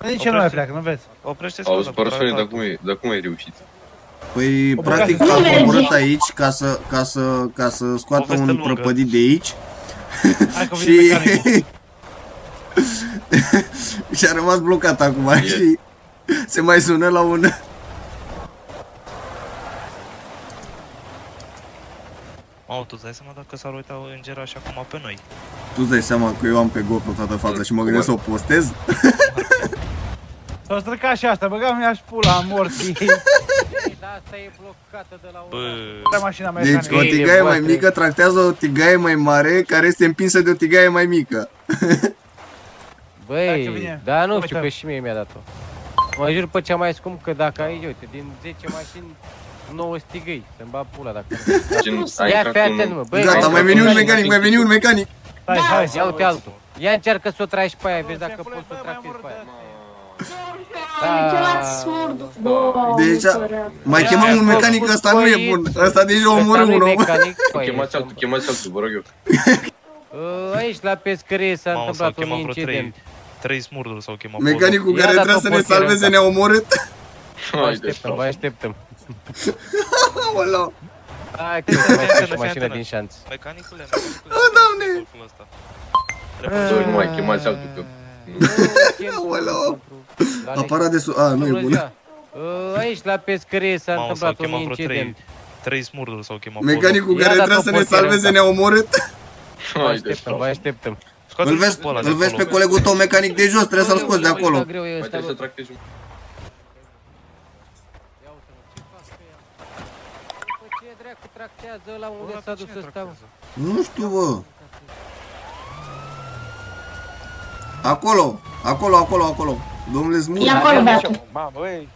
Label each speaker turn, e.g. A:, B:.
A: De ce nu mai pleacă, nu vezi?
B: Oprește-ți.
C: Auzi, Parasone, dar cum ai reușit?
D: Păi,
A: O
D: practic
A: băgați-
D: am coborât aici ca să scoată
B: Poveste
D: un
B: lungă.
D: prăpădit de aici.
A: Hai că vine
D: Și...
A: mecanicul.
D: și-a rămas blocat acum și se mai sună la un...
B: Mamă, tu îți dai seama dacă s-ar uita îngeraș acum pe noi?
D: Tu îți dai seama că eu am pe GoPro toată fața și mă gândesc să o postez?
A: S-o stricat și asta, băgam ea și pula, am morții.
E: Dar asta e blocată de la
B: Bă,
A: Era mașina
D: Deci
A: mecanică.
D: o tigaie mai
E: voastre.
D: mică traktează o tigaie mai mare care este împinsă de o tigaie mai mică.
A: Dacă
E: Băi,
A: vine.
E: dar nu
A: Uite.
E: știu că și mie mi-a dat-o. Mă jur pe cea mai scump că dacă aici, uite, din 10 mașini, 9 stigăi, să-mi bag pula dacă nu.
C: Gen, ai
E: Ia
C: intrat
E: fii
C: cu
E: atent, mă, băi.
D: Gata,
E: hai
D: mai
E: să
D: veni un
E: facem
D: mecanic, mai
E: mașini.
D: veni un mecanic.
A: Stai, hai,
E: Ia uite altul. Ia încearcă să o tragi pe aia, vezi dacă poți să o tractezi pe aia.
F: Chemați smurdul. Doamne,
D: Deci,
F: sărac.
D: mai chemăm un mecanic, ăsta nu e bun. Ăsta deja omoră un om.
C: Chemați altul, vă rog eu.
E: Aici la pescărie s-a
B: mamă, s-au
E: întâmplat un
B: chemat vreo
E: incident.
B: 3 smurduri s-au chemat.
D: Mecanicul
E: Ia
D: care
E: dat-o
D: trebuia să ne
E: portieră
D: salveze
E: asta.
D: ne-a omorât.
E: Vă așteptăm, vă așteptăm.
D: Aoleu.
E: Hai că să mai faci mașina din șanț.
B: Mecanicule,
D: Doamne.
C: Doi, nu mai chemați altul, că...
D: Aoleu. Aparat de nu e bună.
E: Aici la pescărie s-a
B: Mamă, s-au
E: întâmplat un
B: chemat vreo
E: incident.
B: 3 smurduri s-au chemat.
D: Mecanicul
E: Ia
D: care
E: dat-o
D: trebuia să ne
E: portieră
D: salveze
E: asta.
D: ne-a omorât.
E: Vă așteptăm, vă așteptăm.
D: Îl vezi pe colegul tău mecanic de jos, trebuie să-l scoți de acolo.
E: Da, greu e
C: Mai
E: ăsta,
C: trebuie să
E: bă.
C: tractezi un...
E: Bă, ce dracu tractează ăla unde s-a dus ăsta?
D: Nu știu, bă. Acolo, acolo. Domnule
F: E
D: Smurd.
F: acolo, beatul.
B: Mamă, băi.